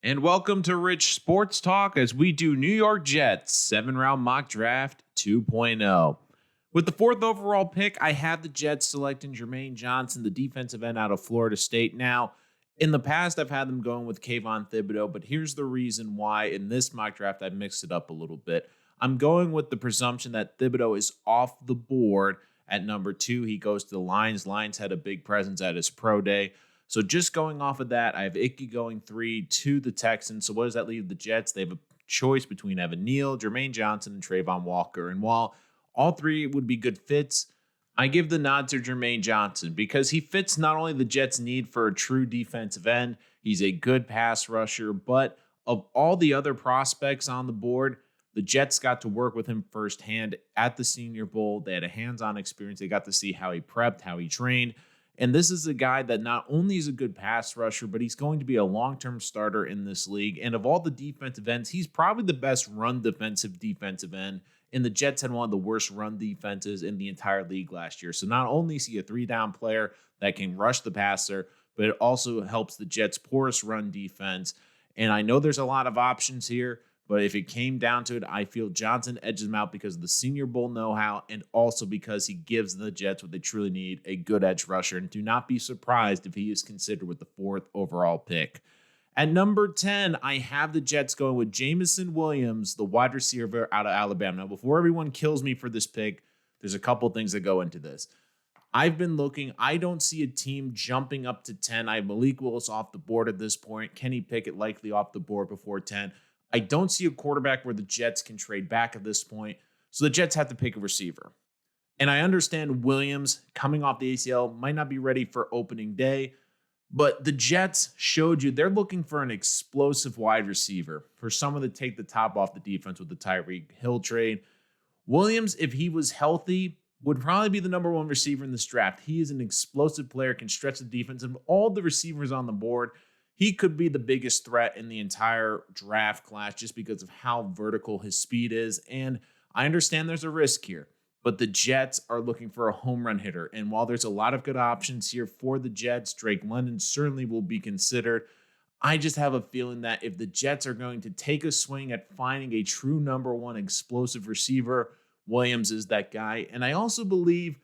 And welcome to Rich Sports Talk as we do New York Jets 7-round mock draft 2.0. With the fourth overall pick, I have the Jets selecting Jermaine Johnson, the defensive end out of Florida State. Now, in the past, I've had them going with Kayvon Thibodeau, but here's the reason why in this mock draft I mixed it up a little bit. I'm going with the presumption that Thibodeau is off the board at number 2. He goes to the Lions. Lions had a big presence at his pro day. So just going off of that, I have Okeke going 3 to the Texans. So what does that leave the Jets? They have a choice between Evan Neal, Jermaine Johnson, and Trayvon Walker. And while all three would be good fits, I give the nod to Jermaine Johnson because he fits not only the Jets' need for a true defensive end, he's a good pass rusher, but of all the other prospects on the board, the Jets got to work with him firsthand at the Senior Bowl. They had a hands-on experience. They got to see how he prepped, how he trained. And this is a guy that not only is a good pass rusher, but he's going to be a long-term starter in this league. And of all the defensive ends, he's probably the best run defensive end. And the Jets had one of the worst run defenses in the entire league last year. So not only is he a 3-down player that can rush the passer, but it also helps the Jets' porous run defense. And I know there's a lot of options here, but if it came down to it, I feel Johnson edges him out because of the Senior Bowl know-how and also because he gives the Jets what they truly need, a good edge rusher. And do not be surprised if he is considered with the 4th overall pick. At number 10, I have the Jets going with Jamison Williams, the wide receiver out of Alabama. Now, before everyone kills me for this pick, there's a couple things that go into this. I've been looking. I don't see a team jumping up to 10. I have Malik Willis off the board at this point. Kenny Pickett likely off the board before 10. I don't see a quarterback where the Jets can trade back at this point. So the Jets have to pick a receiver. And I understand Williams coming off the ACL might not be ready for opening day, but the Jets showed you they're looking for an explosive wide receiver, for someone to take the top off the defense with the Tyreek Hill trade. Williams, if he was healthy, would probably be the number 1 receiver in this draft. He is an explosive player, can stretch the defense, and all the receivers on the board, he could be the biggest threat in the entire draft class just because of how vertical his speed is. And I understand there's a risk here, but the Jets are looking for a home run hitter. And while there's a lot of good options here for the Jets, Drake London certainly will be considered. I just have a feeling that if the Jets are going to take a swing at finding a true number 1 explosive receiver, Williams is that guy. And I also believe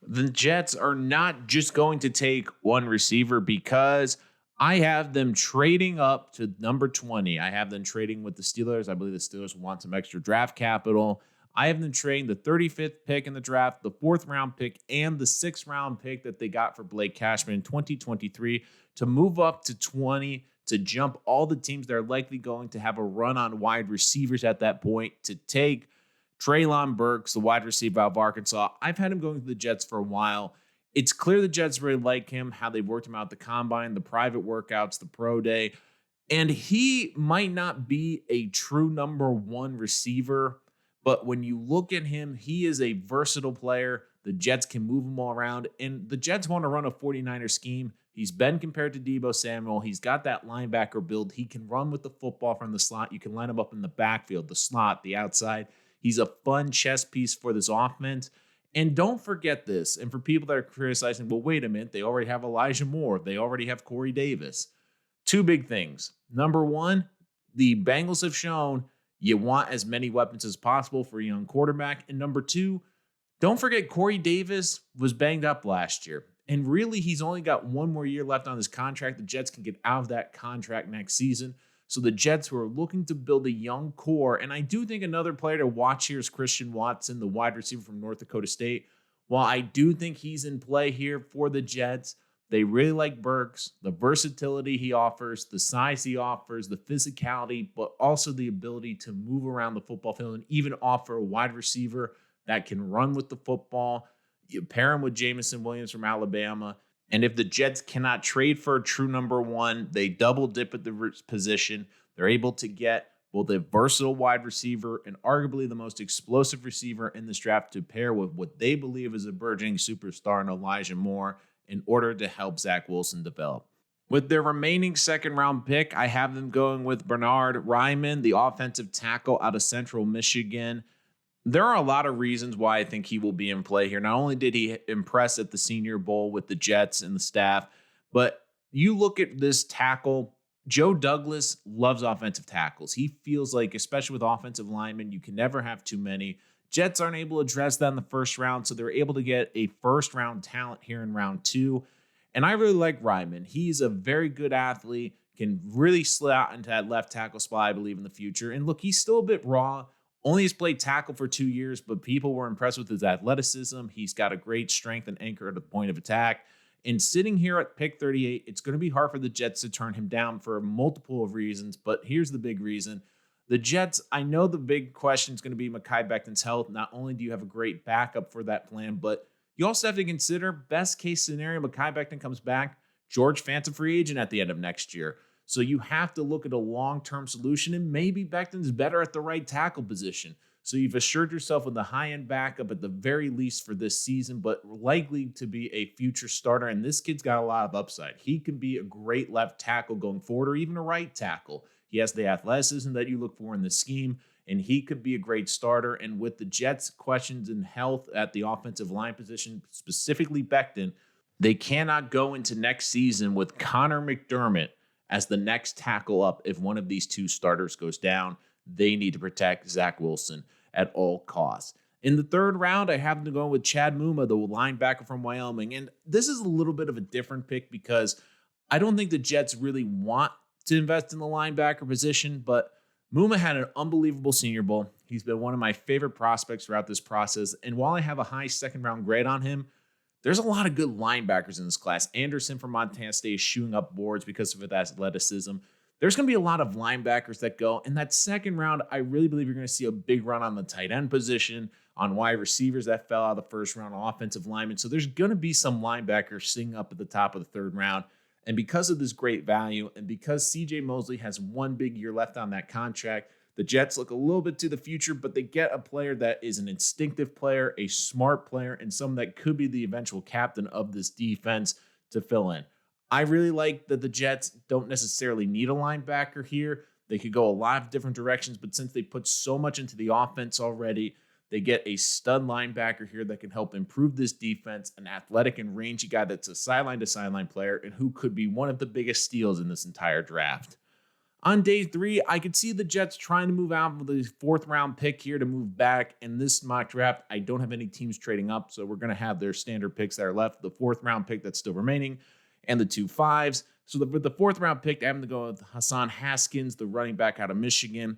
the Jets are not just going to take one receiver because I have them trading up to number 20. I have them trading with the Steelers. I believe the Steelers want some extra draft capital. I have them trading the 35th pick in the draft, the 4th round pick, and the 6th round pick that they got for Blake Cashman in 2023 to move up to 20 to jump all the teams that are likely going to have a run on wide receivers at that point to take Treylon Burks, the wide receiver out of Arkansas. I've had him going to the Jets for a while. It's clear the Jets really like him, how they worked him out the combine, the private workouts, the pro day. And he might not be a true number 1 receiver, but when you look at him, he is a versatile player. The Jets can move him all around, and the Jets want to run a 49er scheme. He's been compared to Deebo Samuel. He's got that linebacker build. He can run with the football from the slot. You can line him up in the backfield, the slot, the outside. He's a fun chess piece for this offense. And don't forget this, and for people that are criticizing, well, wait a minute, they already have Elijah Moore. They already have Corey Davis. 2 big things. Number 1, the Bengals have shown you want as many weapons as possible for a young quarterback. And number 2, don't forget Corey Davis was banged up last year. And really, he's only got 1 more year left on his contract. The Jets can get out of that contract next season. So the Jets who are looking to build a young core, and I do think another player to watch here is Christian Watson, the wide receiver from North Dakota State. While I do think he's in play here for the Jets, they really like Burks, the versatility he offers, the size he offers, the physicality, but also the ability to move around the football field and even offer a wide receiver that can run with the football. You pair him with Jamison Williams from Alabama. And if the Jets cannot trade for a true number 1, they double dip at the position. They're able to get both a versatile wide receiver and arguably the most explosive receiver in this draft to pair with what they believe is a burgeoning superstar in Elijah Moore in order to help Zach Wilson develop. With their remaining 2nd round pick, I have them going with Bernard Ryman, the offensive tackle out of Central Michigan. There are a lot of reasons why I think he will be in play here. Not only did he impress at the Senior Bowl with the Jets and the staff, but you look at this tackle, Joe Douglas loves offensive tackles. He feels like, especially with offensive linemen, you can never have too many. Jets aren't able to address that in the first round, so they're able to get a first round talent here in round 2. And I really like Ryman. He's a very good athlete, can really slot into that left tackle spot, I believe, in the future. And look, he's still a bit raw. Only has played tackle for 2 years, but people were impressed with his athleticism. He's got a great strength and anchor at the point of attack. And sitting here at pick 38, it's going to be hard for the Jets to turn him down for multiple of reasons. But here's the big reason. The Jets, I know the big question is going to be Mekhi Becton's health. Not only do you have a great backup for that plan, but you also have to consider best case scenario, Mekhi Becton comes back, George Fant's a free agent at the end of next year. So you have to look at a long-term solution, and maybe Becton's better at the right tackle position. So you've assured yourself with a high-end backup at the very least for this season, but likely to be a future starter. And this kid's got a lot of upside. He can be a great left tackle going forward, or even a right tackle. He has the athleticism that you look for in the scheme, and he could be a great starter. And with the Jets' questions in health at the offensive line position, specifically Becton, they cannot go into next season with Connor McDermott as the next tackle up. If one of these two starters goes down, they need to protect Zach Wilson at all costs. In the third round, I happen to go with Chad Mumma, the linebacker from Wyoming. And this is a little bit of a different pick because I don't think the Jets really want to invest in the linebacker position, but Mumma had an unbelievable Senior Bowl. He's been one of my favorite prospects throughout this process. And while I have a high second-round grade on him, there's a lot of good linebackers in this class. Anderson from Montana State is shooting up boards because of his athleticism. There's going to be a lot of linebackers that go. In that second round, I really believe you're going to see a big run on the tight end position, on wide receivers that fell out of the first round, offensive linemen. So there's going to be some linebackers sitting up at the top of the third round. And because of this great value, and because C.J. Mosley has 1 big year left on that contract, the Jets look a little bit to the future, but they get a player that is an instinctive player, a smart player, and someone that could be the eventual captain of this defense to fill in. I really like that the Jets don't necessarily need a linebacker here. They could go a lot of different directions, but since they put so much into the offense already, they get a stud linebacker here that can help improve this defense, an athletic and rangy guy that's a sideline-to-sideline player and who could be one of the biggest steals in this entire draft. On day 3, I could see the Jets trying to move out with the 4th round pick here to move back. In this mock draft, I don't have any teams trading up, so we're going to have their standard picks that are left, the 4th round pick that's still remaining, and the 2 5s. So with the 4th round pick, I'm going to go with Hassan Haskins, the running back out of Michigan.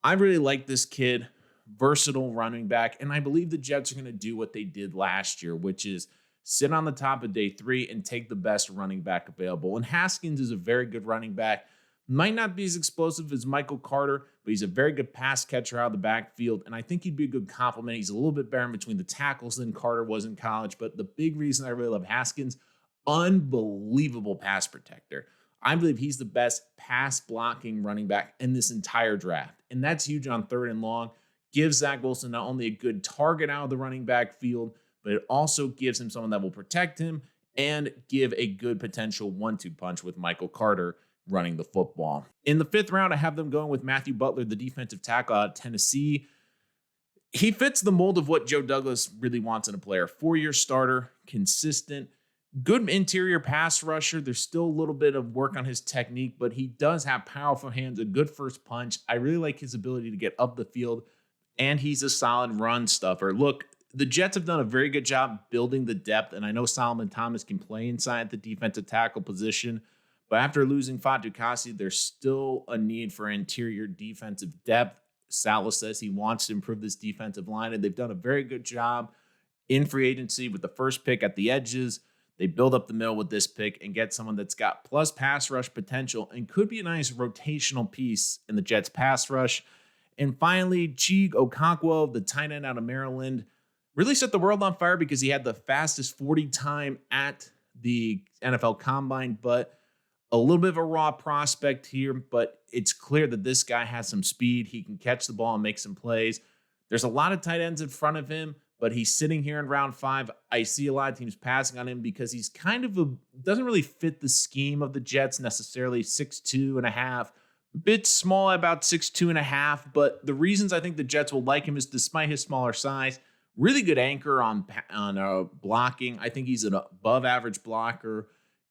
I really like this kid, versatile running back, and I believe the Jets are going to do what they did last year, which is sit on the top of day 3 and take the best running back available. And Haskins is a very good running back. Might not be as explosive as Michael Carter, but he's a very good pass catcher out of the backfield, and I think he'd be a good complement. He's a little bit better in between the tackles than Carter was in college, but the big reason I really love Haskins, unbelievable pass protector. I believe he's the best pass blocking running back in this entire draft, and that's huge on 3rd and long. Gives Zach Wilson not only a good target out of the running back field, but it also gives him someone that will protect him and give a good potential 1-2 punch with Michael Carter running the football. In the 5th round, I have them going with Matthew Butler, the defensive tackle out of Tennessee. He fits the mold of what Joe Douglas really wants in a player. 4-year starter, consistent, good interior pass rusher. There's still a little bit of work on his technique, but he does have powerful hands, a good first punch. I really like his ability to get up the field, and he's a solid run stuffer. Look, the Jets have done a very good job building the depth, and I know Solomon Thomas can play inside the defensive tackle position, but after losing Fatou Kassi, there's still a need for interior defensive depth. Salah says he wants to improve this defensive line, and they've done a very good job in free agency with the first pick at the edges. They build up the middle with this pick and get someone that's got plus pass rush potential and could be a nice rotational piece in the Jets pass rush. And finally, Chig Okeke, the tight end out of Maryland, really set the world on fire because he had the fastest 40 time at the NFL Combine, but a little bit of a raw prospect here, but it's clear that this guy has some speed. He can catch the ball and make some plays. There's a lot of tight ends in front of him, but he's sitting here in round 5. I see a lot of teams passing on him because he's kind of doesn't really fit the scheme of the Jets necessarily. 6'2 and a half, a bit small, about 6'2 and a half. But the reasons I think the Jets will like him is despite his smaller size, really good anchor on blocking. I think he's an above average blocker.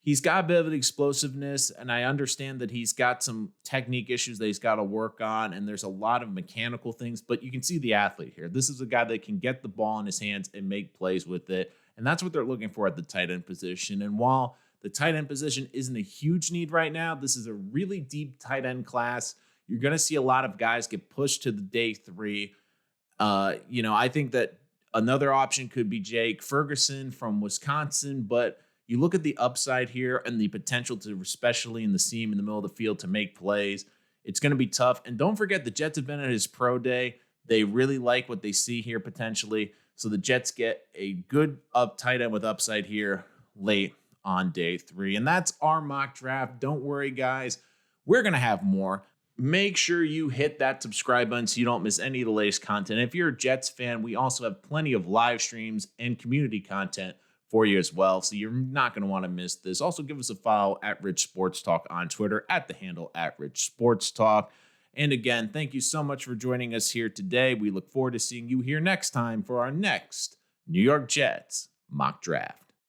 He's got a bit of an explosiveness, and I understand that he's got some technique issues that he's got to work on, and there's a lot of mechanical things, but you can see the athlete here. This is a guy that can get the ball in his hands and make plays with it, and that's what they're looking for at the tight end position. And while the tight end position isn't a huge need right now, this is a really deep tight end class. You're going to see a lot of guys get pushed to the day 3. I think that another option could be Jake Ferguson from Wisconsin, but you look at the upside here and the potential to, especially in the seam in the middle of the field, to make plays. It's going to be tough. And don't forget, the Jets have been at his pro day. They really like what they see here potentially. So the Jets get a good tight end with upside here late on day 3. And that's our mock draft. Don't worry, guys. We're going to have more. Make sure you hit that subscribe button so you don't miss any of the latest content. If you're a Jets fan, we also have plenty of live streams and community content for you as well, so you're not going to want to miss this. Also, give us a follow at Rich Sports Talk on Twitter at the handle at Rich Sports Talk. And again, thank you so much for joining us here today. We look forward to seeing you here next time for our next New York Jets mock draft.